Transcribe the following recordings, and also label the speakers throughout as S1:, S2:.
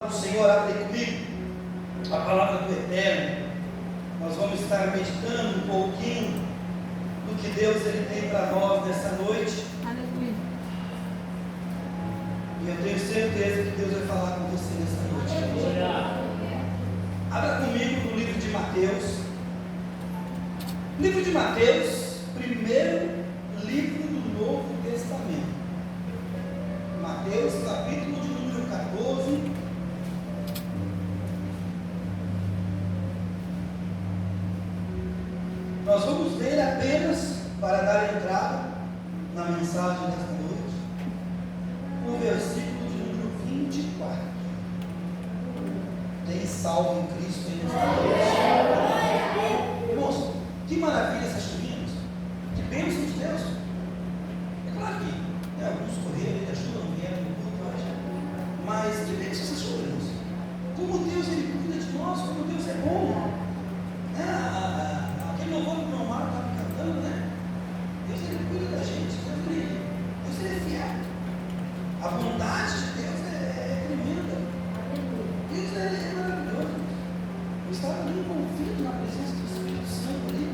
S1: O Senhor, abre comigo a palavra do Eterno. Nós vamos estar meditando um pouquinho do que Deus ele tem para nós nessa noite.
S2: Aleluia.
S1: E eu tenho certeza que Deus vai falar com você nessa noite.
S2: Aleluia.
S1: Abra comigo no livro de Mateus. Livro de Mateus, primeiro livro do Novo Testamento. Mateus, capítulo de número 14. Nós vamos ler apenas, para dar entrada na mensagem desta noite, o versículo de número 24. Tem salvo em Cristo em nesta noite. Irmãos, que maravilha essas chuvinhas, que bênção de Deus. É claro que alguns correram, ele ajuda, não vieram no culto, mas que bênção essas chuvas. Como Deus ele cuida de nós, como Deus é bom. Aquele louvor que o meu Marco estava cantando, né? Deus ele cuida da gente, Deus ele é fiel. A bondade de Deus é tremenda. Deus é maravilhoso. Eu estava ali envolvido na presença do Espírito Santo ali,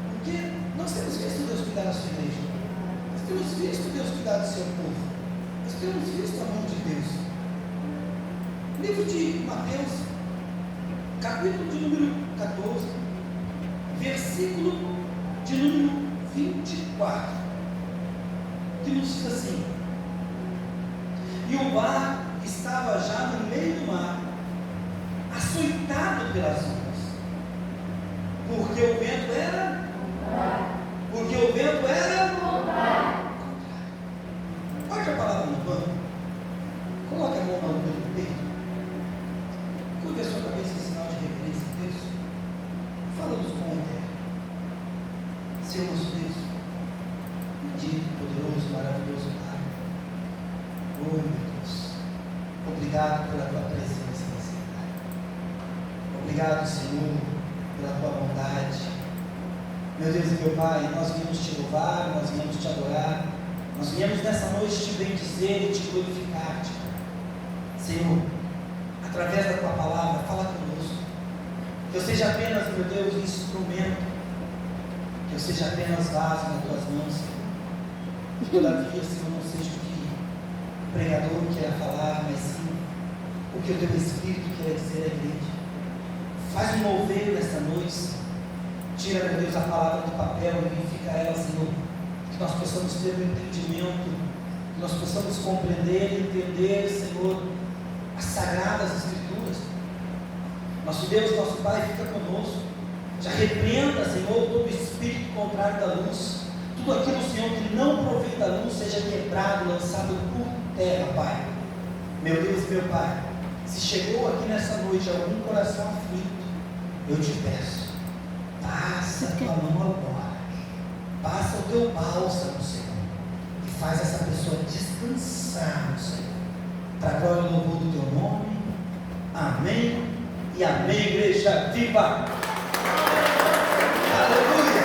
S1: porque nós temos visto Deus cuidar da sua igreja, nós temos visto Deus cuidar do seu povo, nós temos visto a mão de Deus. Livro de Mateus, capítulo de número 14, versículo de número 24, que nos diz assim: e o barco estava já no meio do mar, açoitado pelas ondas, porque o vento era contrário. Olha a palavra no banco, coloque a mão no peito, curva a sua cabeça em sinal de reverência a Deus. Fala-nos com a terra. Senhor nosso Deus, bendito, poderoso, maravilhoso Pai. Oh meu Deus, obrigado pela tua presença nessa cidade. Obrigado, Senhor, pela tua bondade. Meu Deus e meu Pai, nós viemos te louvar, nós viemos te adorar, nós viemos nessa noite te bendizer e te glorificar, Senhor, através da tua palavra, fala conosco. Que eu seja apenas, meu Deus, instrumento, que eu seja apenas vaso nas tuas mãos, que todavia, Senhor, não seja o que o pregador queira falar, mas sim o que o teu Espírito quer dizer à igreja. Faz um mover nesta noite, tira, meu Deus, a palavra do papel e vivifica ela, Senhor, que nós possamos ter um entendimento, que nós possamos compreender e entender, Senhor, as sagradas Escrituras. Nosso Deus, nosso Pai, fica conosco. Já repreenda, Senhor, todo espírito contrário da luz. Tudo aquilo, Senhor, que não provém da luz, seja quebrado, lançado por terra, Pai. Meu Deus, meu Pai, se chegou aqui nessa noite algum coração aflito, eu te peço, passa a tua mão agora, passa o teu bálsamo, Senhor, e faz essa pessoa descansar no Senhor, para a glória e louvor do teu nome. Amém e amém, igreja viva. Aleluia.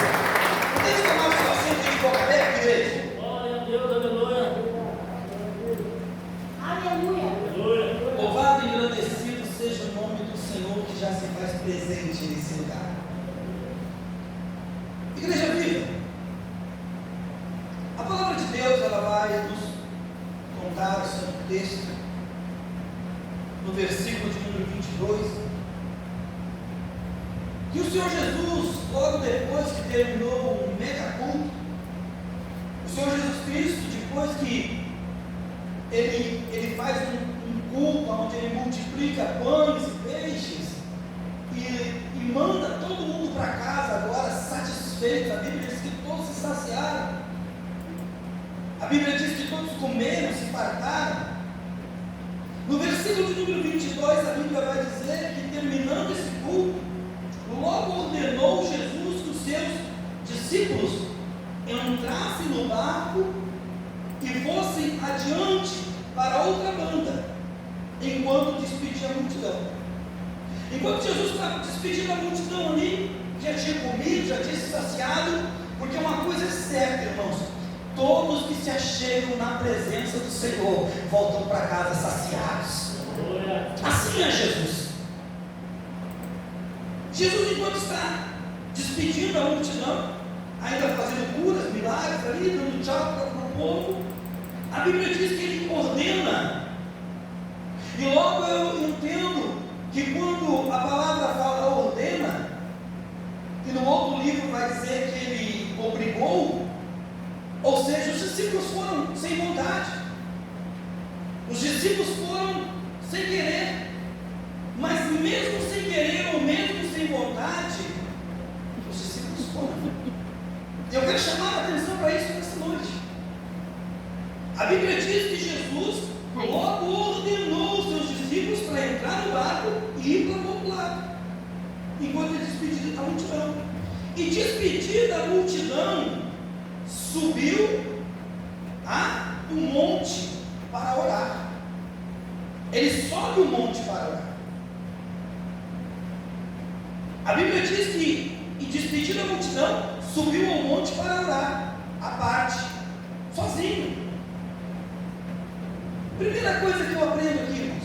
S1: Podemos tomar o seu assento de boca aberta, igreja?
S3: Glória a Deus, aleluia.
S2: Aleluia.
S1: Louvado e agradecido seja o nome do Senhor que já se faz presente nesse lugar. Igreja viva, a palavra de Deus ela vai nos contar o seu texto no versículo de número 22, que o Senhor Jesus, logo depois que terminou o mega culto, o Senhor Jesus Cristo, depois que ele faz um culto onde ele multiplica pães e peixes e manda todo mundo para casa agora satisfeito. A Bíblia diz que todos se saciaram, a Bíblia diz que todos comeram, se fartaram. No versículo de número 22, a Bíblia vai dizer que, terminando esse culto, logo ordenou Jesus que os seus discípulos entrassem no barco e fossem adiante para outra banda, enquanto despedia a multidão. Enquanto Jesus estava despedindo a multidão ali, já tinha comido, já tinha se saciado, porque uma coisa é certa, irmãos: todos que se achegam na presença do Senhor voltam para casa saciados. Assim é Jesus. Jesus, enquanto está despedindo a multidão, ainda fazendo curas, milagres ali, dando tchau para o povo, a Bíblia diz que ele ordena. E logo eu entendo que quando a palavra fala ordena, e no outro livro vai dizer que ele obrigou, ou seja, os discípulos foram sem vontade, os discípulos foram sem querer, mas mesmo sem querer ou mesmo sem vontade, os discípulos foram. E eu quero chamar a atenção para isso nessa noite. A Bíblia diz que Jesus logo ordenou os seus discípulos para entrar no barco e ir para o outro lado, enquanto ele despedia da multidão. E despedir da multidão, subiu a um monte para orar. Ele sobe o monte para orar. A Bíblia diz que, e despedir da multidão, subiu ao monte para orar, à parte, sozinho. Primeira coisa que eu aprendo aqui, irmãos.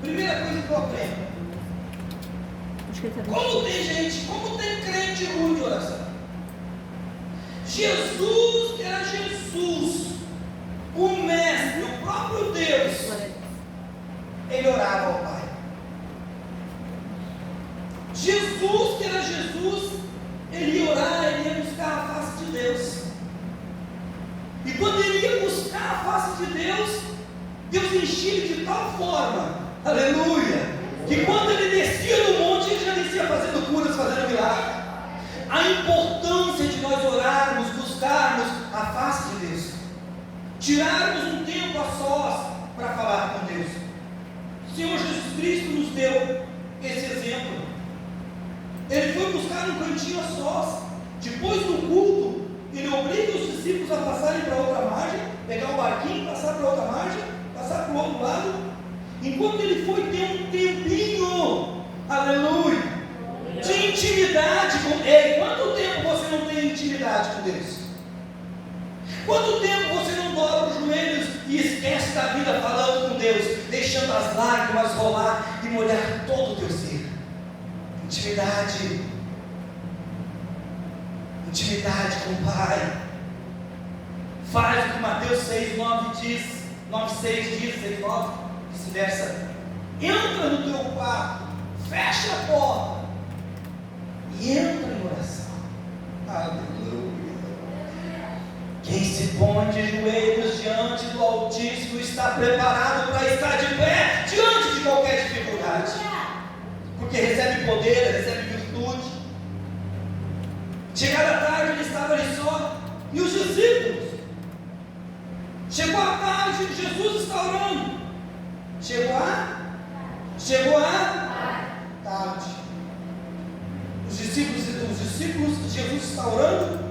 S1: Primeira coisa que eu aprendo. Como tem gente, como tem crente ruim de oração. Jesus, que era Jesus, o Mestre, o próprio Deus, ele orava ao Pai. Jesus, que era Jesus, ele ia orar, ele ia buscar a face de Deus. E quando ele ia buscar a face de Deus, Deus enchia ele de tal forma, aleluia, que quando ele descia do monte, ele já descia fazendo curas, fazendo milagres. A importância de nós orarmos, buscarmos a face de Deus, tirarmos um tempo a sós para falar com Deus. O Senhor Jesus Cristo nos deu esse exemplo. Ele foi buscar um cantinho a sós. Depois do culto, ele obriga os discípulos a passarem para outra margem, pegar o barquinho, passar para outra margem, passar para o outro lado. Enquanto ele foi ter um tempinho, aleluia, de intimidade com Ele. Quanto tempo você não tem intimidade com Deus? Quanto tempo você não dobra os joelhos e esquece da vida falando com Deus, deixando as lágrimas rolar e molhar todo o teu ser? Intimidade. Intimidade com o Pai. Faz o que Mateus 6:9 diz, 9:6 diz, 6:9, vice-versa. Entra no teu quarto, fecha a porta e entra em oração. Aleluia. Quem se põe de joelhos diante do Altíssimo está preparado para estar de pé diante de qualquer dificuldade, porque recebe poder, recebe virtude. Chegada a tarde, ele estava ali só, e os discípulos. Chegou a tarde, Jesus está orando. Chegou a tarde. Os discípulos, Jesus está orando.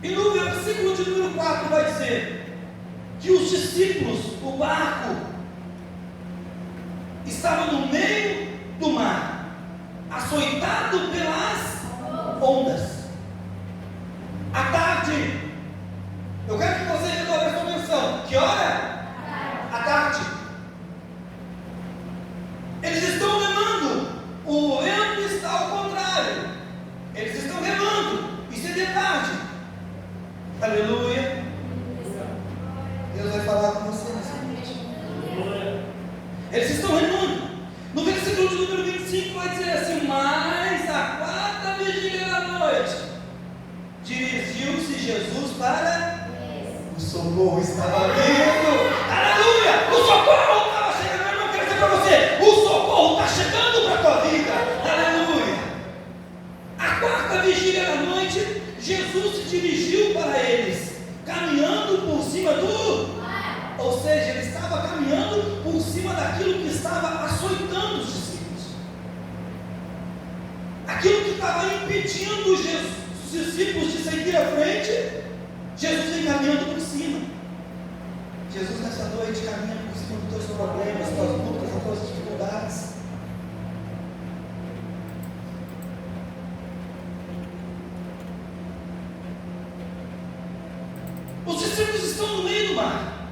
S1: E no versículo de número 4 vai dizer que os discípulos, o barco, estava no meio do mar, açoitado pelas ondas. À tarde, eu quero que você redobre a sua atenção. Que hora? À tarde. Eles estão remando, o vento está ao contrário. Eles estão remando, isso é de tarde. Aleluia. Deus vai falar com você nessa noite. Eles estão remando. No versículo de número 25 vai dizer assim: mas a quarta vigília da noite, dirigiu-se Jesus para o socorro estava vindo. Aleluia! O socorro estava chegando. Eu não quero dizer para você, o socorro está chegando para a tua vida. Aleluia! A quarta vigília da noite, Jesus se dirigiu para eles, caminhando por cima do... Ou seja, ele estava caminhando por cima daquilo que estava açoitando os discípulos. Aquilo que estava impedindo os discípulos de seguir à frente, Jesus vem caminhando por cima. Jesus nessa noite caminha por cima dos teus problemas, das tuas lutas, das tuas dificuldades. Os discípulos estão no meio do mar,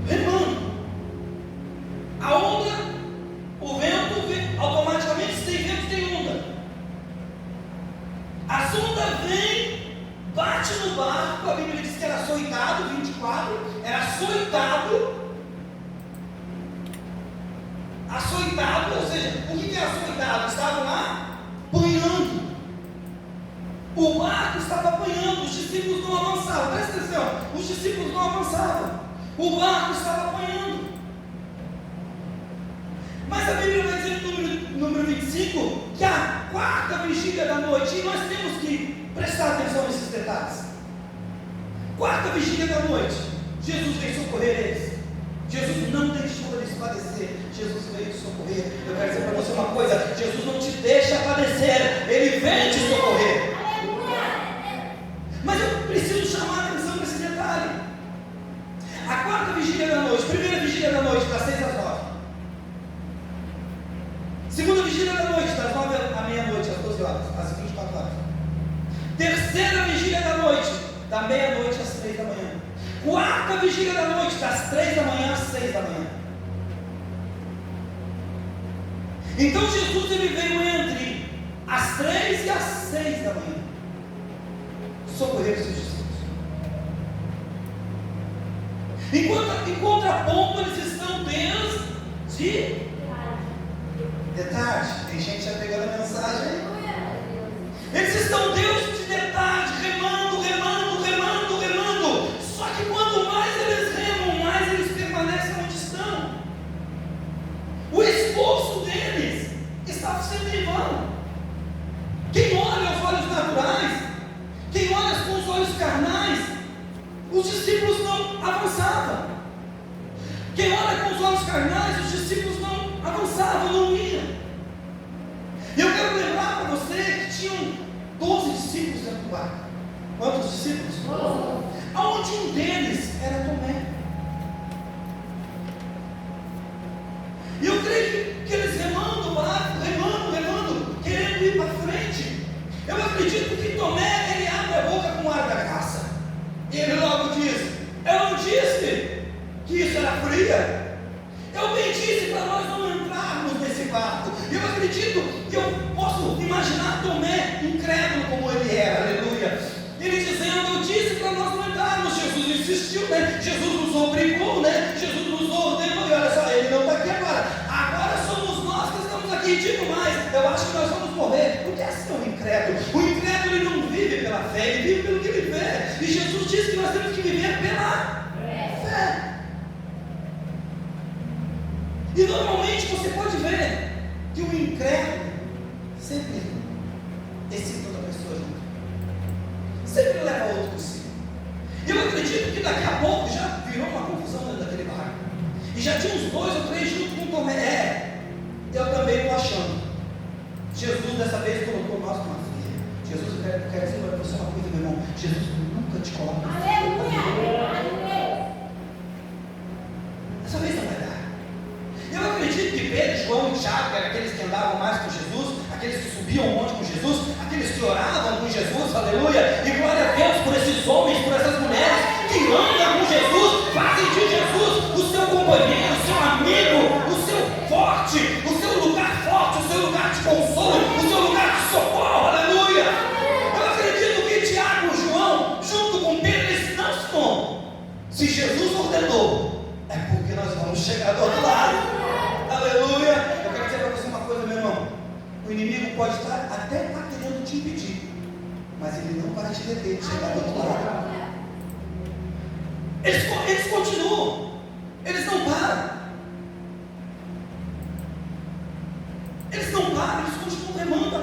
S1: remando. estava apanhando, os discípulos não avançavam. Presta atenção, os discípulos não avançavam, o barco estava apanhando. Mas a Bíblia vai dizer no número 25 que a quarta vigília da noite, e nós temos que prestar atenção nesses detalhes. Quarta vigília da noite, Jesus veio socorrer eles. Jesus não deixou eles padecer, Jesus veio socorrer. Eu quero dizer para você uma coisa: Jesus não te deixa padecer, Ele vem te socorrer. Mas eu preciso chamar a atenção para esse detalhe. A quarta vigília da noite, primeira vigília da noite, das 6 às 9. Segunda vigília da noite, das 9 à meia-noite, às 12 horas, às 24 horas. Terceira vigília da noite, da meia-noite às 3 da manhã. Quarta vigília da noite, das 3 da manhã às 6 da manhã. Então Jesus ele veio entre as 3 e as 6 da manhã socorrer os seus discípulos. Em contraponto, eles estão desde de tarde. Tem gente já pegando a mensagem aí. Eles estão desde de tarde, remando, remando, remando, remando. Só que quanto mais eles remam, mais eles permanecem onde estão. O esforço deles estava sendo em vão. Quem olha aos olhos naturais, quem olha com os olhos carnais, os discípulos não avançavam. Quem olha com os olhos carnais, os discípulos não avançavam, não iam. E eu quero lembrar para você que tinham 12 discípulos dentro do barco. Quantos discípulos? 12. Aonde um deles era Tomé. E eu creio que eles remando o barco, remando, querendo ir para frente. Eu acredito que Tomé, ele abre a boca com o ar da graça. E ele logo diz: eu não disse que isso era fria. Eu bem disse para nós não entrarmos nesse barco. Eu acredito que eu posso imaginar Tomé incrédulo como ele era, aleluia. Ele dizendo: eu disse para nós não entrarmos. Jesus insistiu, né? Jesus nos obrigou, né? Jesus nos ordenou. E olha só, ele não está aqui agora. Agora somos nós que estamos aqui. Digo mais, eu acho que nós vamos morrer. Porque assim é o incrédulo. O incrédulo ele não vive pela fé, ele vive pelo que ele vê. E Jesus disse que nós temos que viver pela fé. E normalmente você pode ver que o incrédulo sempre excita outra pessoa junto. Sempre leva outro consigo. E eu acredito que daqui a pouco já virou uma confusão dentro daquele barco. E já tinha uns 2 ou 3 junto com Tomé. Eu também estou achando. Jesus dessa vez colocou nós numa fria. Jesus, eu quero dizer para você uma coisa, meu irmão. Jesus nunca te coloca na fria. Aleluia! Dessa vez não vai dar. Eu acredito que Pedro, João e Tiago, que eram aqueles que andavam mais com Jesus, aqueles que subiam um monte com Jesus, aqueles que oravam com Jesus, aleluia, e glória a Deus por esses homens, por essas mulheres que andam com Jesus, fazem de Jesus o seu companheiro, o seu amigo, o seu forte, o seu lugar forte, o seu lugar de consolo, o seu lugar de socorro, aleluia. Eu acredito que Tiago e João, junto com Pedro, eles não estão. Se Jesus ordenou, é porque nós vamos chegar do outro lado. Aleluia! Eu quero dizer para você uma coisa, meu irmão. O inimigo pode até estar querendo te impedir, mas ele não vai te deter de chegar do outro lado. Eles continuam. Eles não param. Eles não param, eles continuam remando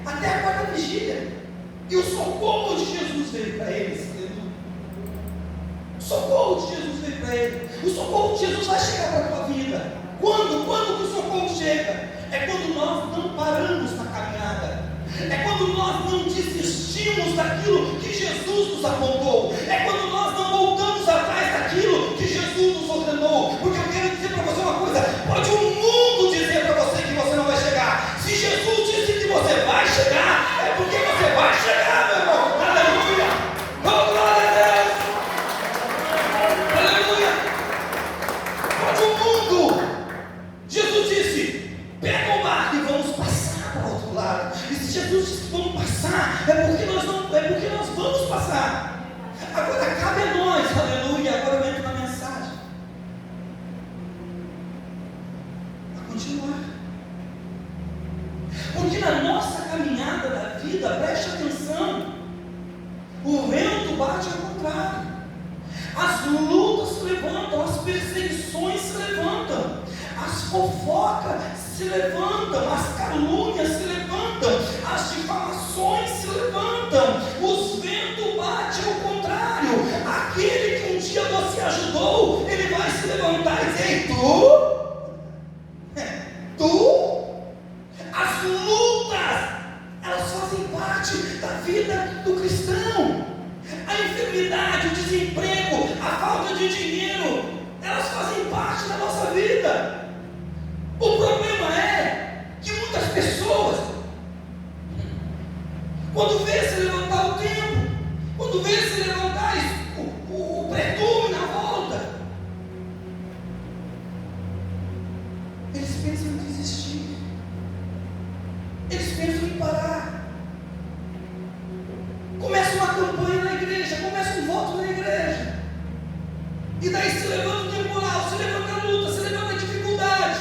S1: até a quarta vigília. E o socorro de Jesus veio para eles. O socorro de Jesus veio para eles. O socorro de Jesus vai chegar para a tua vida. Quando que o socorro chega? É quando nós não paramos na caminhada. É quando nós não desistimos daquilo que Jesus nos apontou. É quando nós não voltamos atrás daquilo que Jesus nos ordenou. Porque eu quero dizer para você uma coisa: pode o mundo dizer para você que você não vai chegar. Se Jesus disse que você vai chegar, é porque você vai chegar, meu irmão. Aleluia! Oh, glória a Deus! Aleluia! Pode o mundo. Jesus disse: pega o barco e vamos passar para o outro lado. E se Jesus disse que vamos passar, é porque nós vamos passar. Agora cabe a nós, aleluia. Agora eu entro na mensagem. A continuar. Porque na nossa caminhada da vida, preste atenção, fofocas se levantam, as calúnias se levantam, as difamações se levantam, os ventos batem ao contrário. Aquele que um dia você ajudou, ele vai se levantar e dizer: ei, tu, as lutas, elas fazem parte da vida do cristão. A enfermidade, o desemprego, a falta de dinheiro, elas fazem parte da nossa vida. O problema é que muitas pessoas, quando vê se levantar o tempo, quando vê se levantar o pretume na volta, eles pensam em desistir, eles pensam em parar. Começa uma campanha na igreja, começa um voto na igreja, e daí se levanta o temporal, se levanta a luta, se levanta a dificuldade.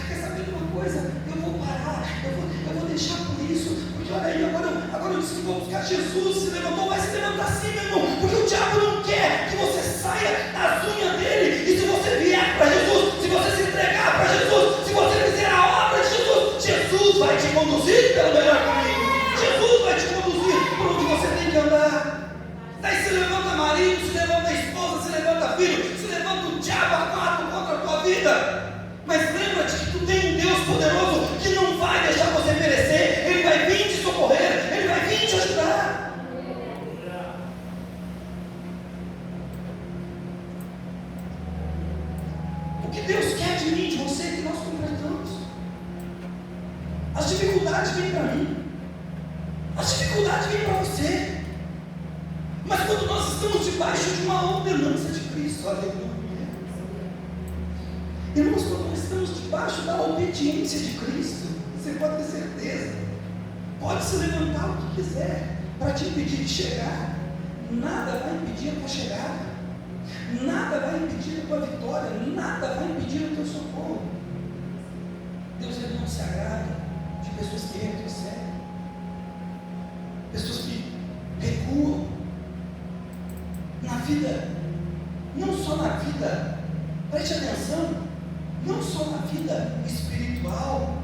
S1: Quer saber de uma coisa? Eu vou parar, eu vou deixar por isso, porque olha aí, agora eu disse que vou buscar Jesus. Se levantou, vai se levantar sim, meu irmão, porque o diabo não quer que você saia das unhas dele. E se você vier para Jesus, se você se entregar para Jesus, se você fizer a obra de Jesus, Jesus vai te conduzir pelo melhor caminho, Jesus vai te conduzir por onde você tem que andar. Daí se levanta marido, se levanta esposa, se levanta filho, se levanta o diabo armado contra a tua vida. Mas lembra-te que tu tem um Deus poderoso que não vai deixar você perecer. Ele vai vir te socorrer, Ele vai vir te ajudar. O que Deus quer de mim, de você, é que nós completamos. As dificuldades vêm para mim, as dificuldades vêm para você. Mas quando nós estamos debaixo de uma ordenança de Cristo, aleluia. Irmãos, quando nós estamos debaixo da obediência de Cristo, você pode ter certeza, pode se levantar o que quiser para te impedir de chegar, nada vai impedir a tua chegada, nada vai impedir a tua vitória, nada vai impedir o teu socorro. Deus, ele não se agrada de pessoas que retrocedem, pessoas que recuam na vida, não só na vida, preste atenção, não só na vida espiritual,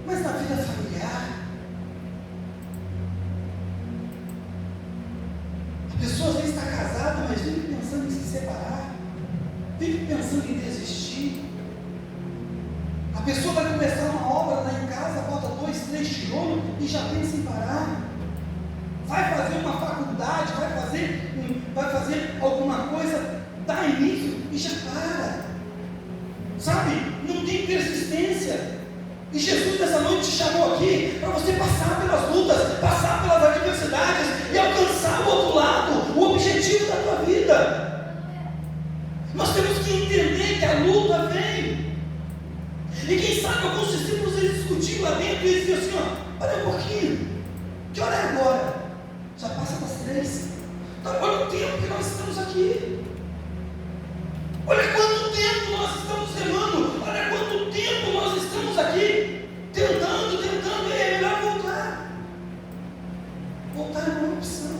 S1: mas na vida familiar. A pessoa às vezes está casada, mas vive pensando em se separar, vive pensando em desistir. A pessoa vai começar uma obra lá em casa, bota 2, 3 tijolos e já pensa em parar. Vai fazer uma faculdade, vai fazer alguma coisa, dá início e já para. Sabe? Não tem persistência. E Jesus nessa noite te chamou aqui para você passar pelas lutas, passar pelas adversidades e alcançar o outro lado, o objetivo da tua vida. Nós temos que entender que a luta vem. E quem sabe alguns discípulos eles discutiam lá dentro e eles diziam assim: olha um pouquinho, que hora é agora? Já passa das 3. Então, olha o tempo que nós estamos aqui. Olha quanto tempo nós estamos remando. Olha quanto tempo nós estamos aqui. Tentando. E é melhor voltar. Voltar é uma opção.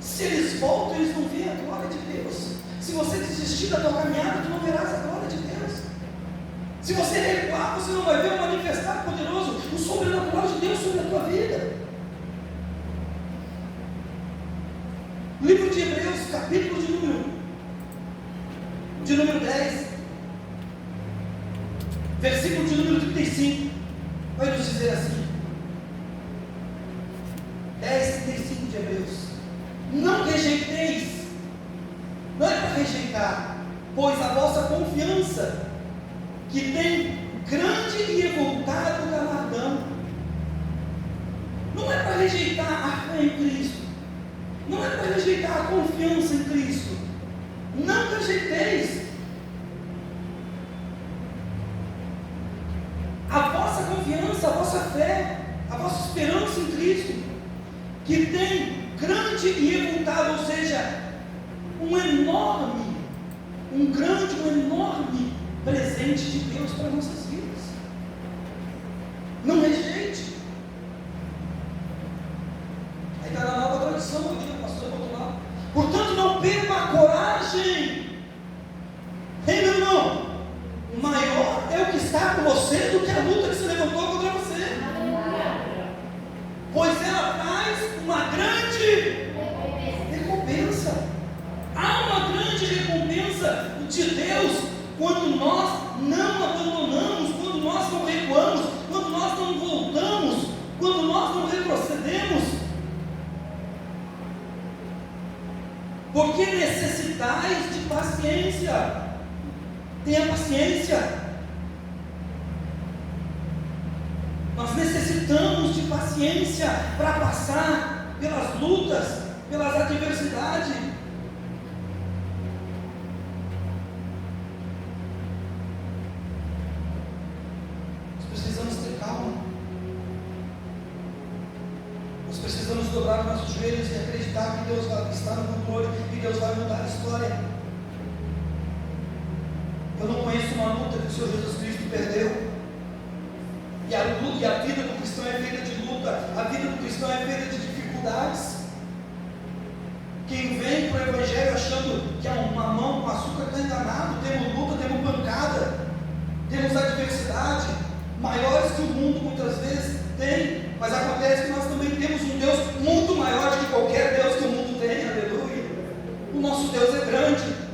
S1: Se eles voltam, eles não veem a glória de Deus. Se você desistir da tua caminhada, tu não verás a glória de Deus. Se você recuar, você não vai ver o manifestar poderoso, o sobrenatural de Deus sobre a tua vida. Livro de Hebreus, capítulo de número 10, versículo de número 35, vai nos dizer assim: 10:35 de Hebreus. Não rejeiteis, não é para rejeitar, pois a vossa confiança, que tem grande e avultado galardão. Não é para rejeitar a fé em Cristo, não é para rejeitar a confiança em Cristo. Não rejeiteis a vossa confiança, a vossa fé, a vossa esperança em Cristo, que tem grande e avultado, ou seja, um enorme presente de Deus para nossas vidas. Não rejeite. Aí está na nova tradução, aqui o pastor botou lá. Portanto, não perca Porque necessitais de paciência. Tenha paciência. Nós necessitamos de paciência para passar pelas lutas, pelas adversidades. Nós precisamos ter calma. Nós precisamos dobrar os nossos joelhos e acreditar que Deus está no controle, que Deus vai mudar a história. Eu não conheço uma luta que o Senhor Jesus Cristo perdeu. E a vida do cristão é feita de luta, a vida do cristão é feita de dificuldades. Quem vem para o Evangelho achando que é uma mão com açúcar está enganado. Temos luta, temos pancada, temos adversidade, maiores que o mundo muitas vezes tem, mas acontece que nós também temos um Deus muito maior do que qualquer Deus que o mundo tem, aleluia. O nosso Deus é grande.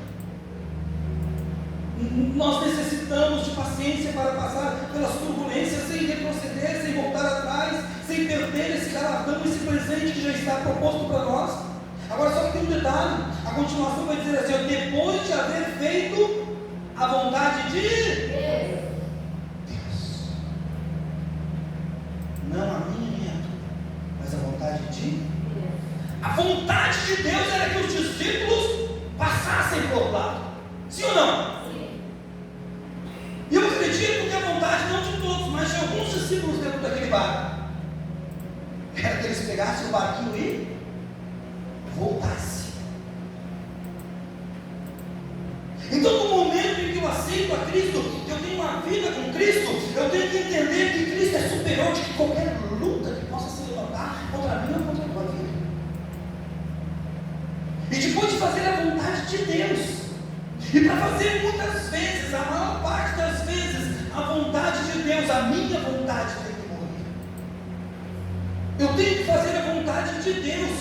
S1: Nós necessitamos de paciência para passar pelas turbulências sem retroceder, sem voltar atrás, sem perder esse galardão, esse presente que já está proposto para nós. Agora só que tem um detalhe, a continuação vai dizer assim: depois de haver feito a vontade de Deus, não a minha nem a tua, mas a vontade de Deus. A vontade de Deus era que os discípulos passassem para o outro lado, sim ou não? E eu acredito que a vontade não de todos, mas de alguns discípulos dentro daquele barco era que eles pegassem o barquinho e voltassem. Então, no momento em que eu aceito a Cristo, que eu tenho uma vida com Cristo, eu tenho que entender que Cristo é superior de qualquer luta que possa se levantar contra mim ou contra a tua vida. E depois de fazer a vontade de Deus, e para fazer muitas vezes, a maior parte das vezes, a vontade de Deus, a minha vontade tem que morrer. Eu tenho que fazer a vontade de Deus.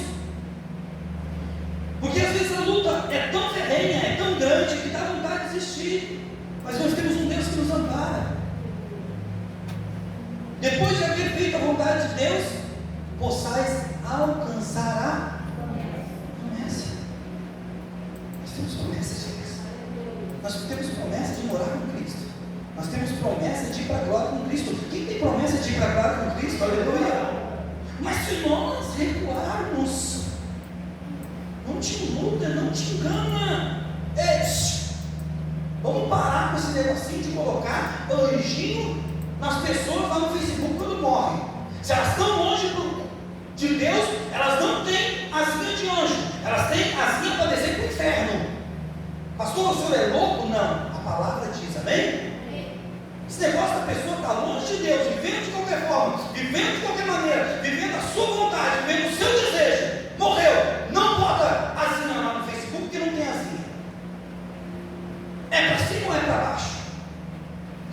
S1: Porque às vezes a luta é tão ferrenha, é tão grande, que dá vontade de desistir. Mas nós temos um Deus que nos ampara. Depois de haver feito a vontade de Deus, possais alcançar a promessa. Nós temos promessas de Deus. Nós temos promessa de morar com Cristo. Nós temos promessa de ir para a glória com Cristo. Quem tem promessa de ir para a glória com Cristo? Aleluia! Mas se nós recuarmos, não te iluda, não te engana. Vamos parar com esse negocinho de colocar anjinho nas pessoas lá no Facebook quando morrem. Se elas estão longe de Deus, elas não têm asinha de anjo, elas têm asinha para descer para o inferno. Pastor, o senhor é louco? Não, a palavra diz, amém? Esse negócio da pessoa está longe de Deus, vivendo de qualquer forma, vivendo de qualquer maneira, vivendo a sua vontade, vivendo o seu desejo, morreu, não bota asinha lá no Facebook porque não tem asinha. É para cima ou é para baixo?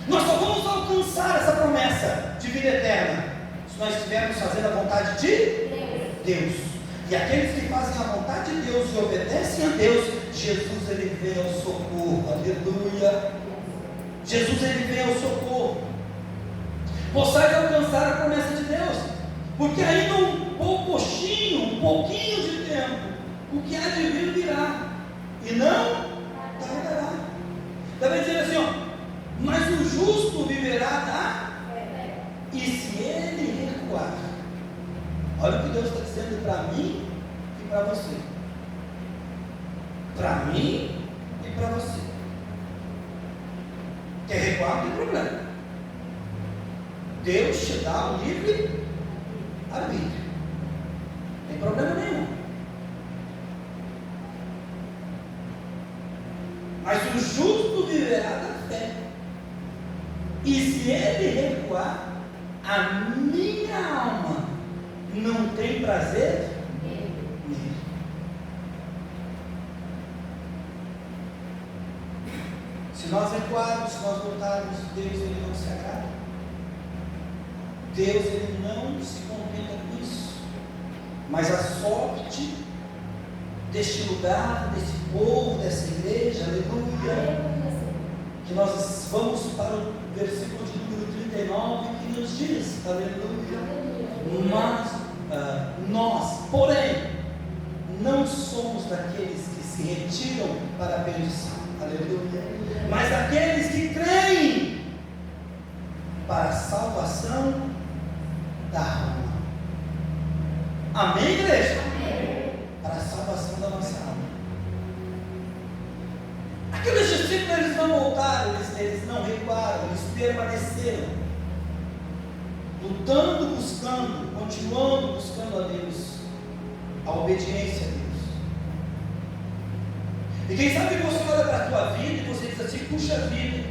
S1: Nós só vamos alcançar essa promessa de vida eterna se nós estivermos fazendo a vontade de Deus. E aqueles que fazem a vontade de Deus e obedecem a Deus, Jesus ele vem ao socorro, aleluia. Jesus ele vem ao socorro. Possais alcançar a promessa de Deus, porque ainda um pouquinho de tempo, o que há de vir virá, e não tardará. Deve dizer assim, ó, mas o justo viverá da, e se ele recuar, olha o que Deus está dizendo para mim e para você. Para mim e para você. Quer recuar, não tem problema. Deus te dá o livre arbítrio. Não tem problema nenhum. Mas o justo viverá da fé. E se ele recuar, a minha alma não tem prazer nele. Se nós recuarmos, se nós voltarmos, Deus ele não se agrada. Deus ele não se contenta com isso. Mas a sorte deste lugar, desse povo, dessa igreja, aleluia, que nós vamos para o versículo de número 39, que nos diz, aleluia, mas nós, porém, não somos daqueles que se retiram para a perdição, aleluia, mas daqueles que creem para a salvação da alma. Amém, igreja? Amém. Para a salvação da nossa alma. Aqueles discípulos, eles não voltaram, eles não recuaram, eles permaneceram, lutando, buscando, continuando buscando a Deus, a obediência a Deus. E quem sabe você olha para a tua vida e você diz assim: puxa vida,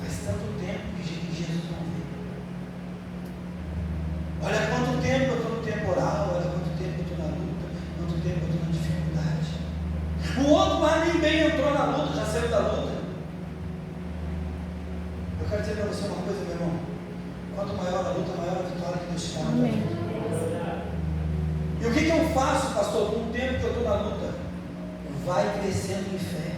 S1: faz tanto tempo que Jesus não veio. Olha quanto tempo eu estou no temporal, olha quanto tempo eu estou na luta, quanto tempo eu estou na dificuldade. O outro lá nem bem entrou na luta, já saiu da luta. Eu quero dizer para você uma coisa, meu irmão: quanto maior a luta, maior a vitória que Deus te dá. E o que eu faço, pastor, com o tempo que eu estou na luta? Vai crescendo em fé,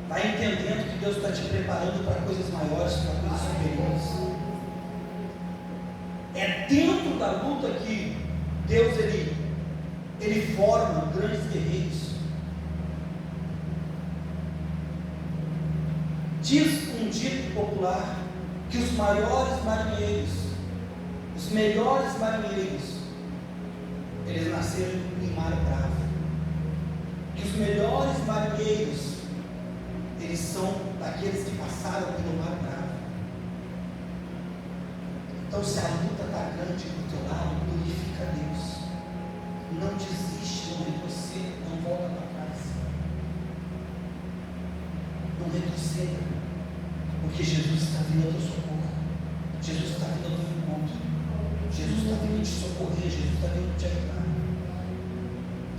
S1: vai entendendo que Deus está te preparando para coisas maiores, para coisas superiores. É dentro da luta que Deus ele forma grandes guerreiros. Diz um dito popular que os maiores marinheiros, os melhores marinheiros, eles nasceram em mar bravo. Que os melhores marinheiros, eles são daqueles que passaram pelo mar bravo. Então, se a luta está grande do teu lado, glorifica a Deus. Não desiste, não retroceda, não volta para trás. Não retroceda, porque Jesus está vindo ao teu socorro. Jesus está vindo ao teu encontro. Jesus está vindo te socorrer, Jesus está vindo te ajudar.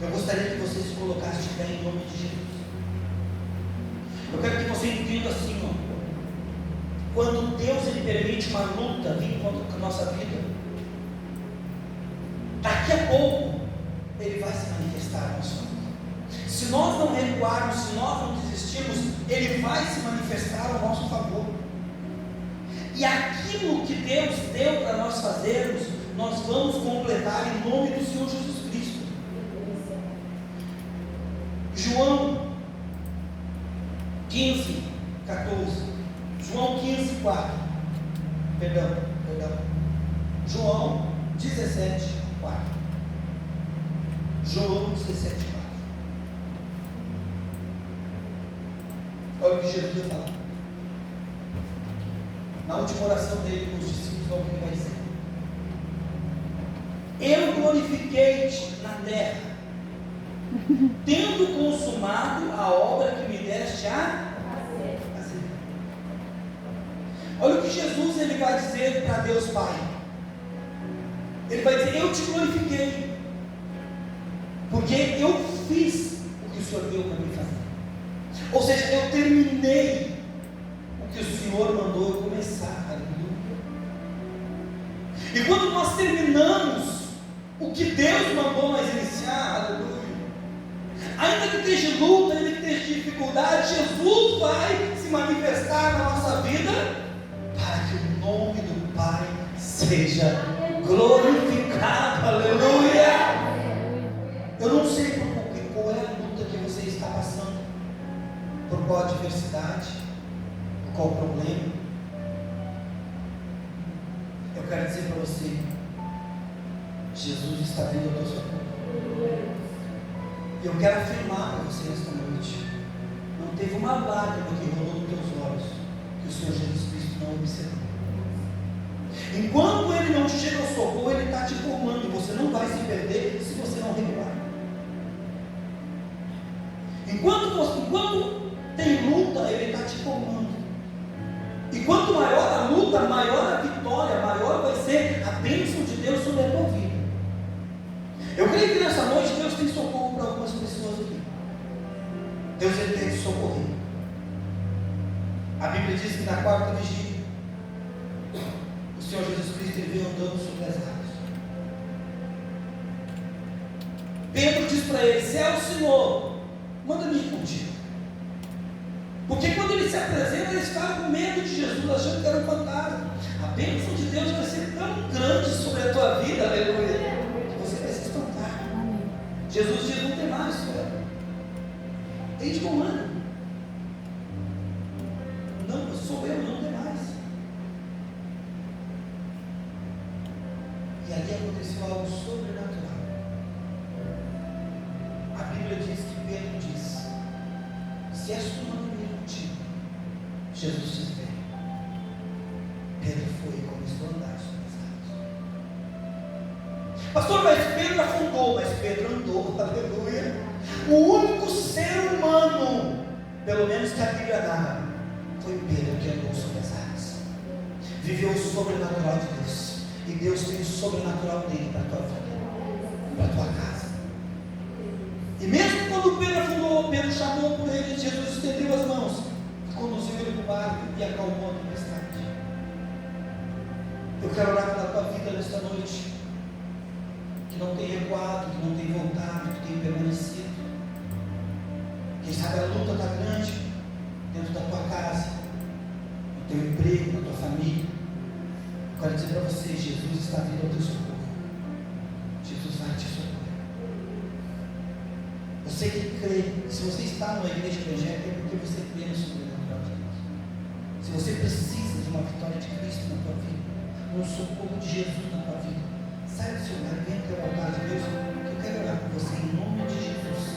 S1: Eu gostaria que você se colocasse de pé em nome de Jesus. Eu quero que você entenda assim, ó. Quando Deus ele permite uma luta vir contra a nossa vida, daqui a pouco Ele vai se manifestar na nossa vida. Se nós não recuarmos, se nós não desistirmos, Ele vai se manifestar ao nosso favor. E aquilo que Deus deu para nós fazermos, nós vamos completar em nome do Senhor Jesus Cristo. João 15, 14. João 15, 4. Perdão. João 17, 4. João 17, 4. Olha o que Jesus vai falar. Na última oração dele com os discípulos, olha o que ele vai dizer: eu glorifiquei-te na terra, tendo consumado a obra que me deste a fazer. Olha o que Jesus ele vai dizer para Deus Pai. Ele vai dizer: eu te glorifiquei, porque eu fiz o que o Senhor deu para mim fazer. Ou seja, eu terminei o que o Senhor mandou eu começar. Aleluia. E quando nós terminamos o que Deus mandou nós iniciar, aleluia, ainda que esteja luta, ainda que esteja dificuldade, Jesus vai se manifestar na nossa vida, para que o nome do Pai seja glorificado, aleluia. Eu não sei qual é a luta que você está passando, por qual adversidade, por qual problema. Eu quero dizer para você: Jesus está vindo ao teu socorro. E eu quero afirmar para você nesta noite: não teve uma lágrima que rolou nos teus olhos que o Senhor Jesus Cristo não observou. Enquanto Ele não chega ao socorro, Ele está te formando, e você não vai se perder se você não recuar. Enquanto tem luta, Ele está te formando. E quanto maior a luta, maior a vitória, maior vai ser a bênção de Deus sobre a tua vida. Eu creio que nessa noite Deus tem socorro para algumas pessoas aqui. Deus ele tem que socorrer. A Bíblia diz que na quarta vigília, o Senhor Jesus Cristo ele veio andando sobre as águas. Pedro diz para ele: se é o Senhor, manda-me ir contigo. Porque quando ele se apresenta, eles ficaram com medo de Jesus, achando que era um fantasma. A bênção de Deus vai ser tão grande sobre a tua vida, aleluia, que você vai se espantar. Jesus diz: não tem mais, tem de comando. Não, sou eu, não tem mais. E ali aconteceu algo sobrenatural. A Bíblia diz que Pedro diz: se és tu, não me contigo. Jesus diz: vem. Pedro foi e começou a andar sobre as águas. Pastor, mas Pedro afundou, mas Pedro andou, aleluia. O único ser humano, pelo menos que a Bíblia narra, foi Pedro que andou sobre as águas. Viveu o sobrenatural de Deus. E Deus tem o sobrenatural dele para a tua vida, para a tua casa. E mesmo quando Pedro afundou, Pedro chamou por ele, Jesus estendeu as mãos, conduziu ele para o barco e acalmou a tempestade. Eu quero orar pela tua vida nesta noite, que não tem recuado, que não tem voltado, que tem permanecido. Quem sabe a luta está grande dentro da tua casa, no teu emprego, na tua família. Eu quero dizer para você: Jesus está vindo ao teu socorro. Jesus vai te socorrer. Você que crê, se você está numa igreja evangélica, é porque você crê no sobrenatural de Deus. Se você precisa de uma vitória de Cristo na tua vida, um socorro de Jesus na tua vida, sai do seu lugar, vem até o altar de Deus, que eu quero orar por você em nome de Jesus.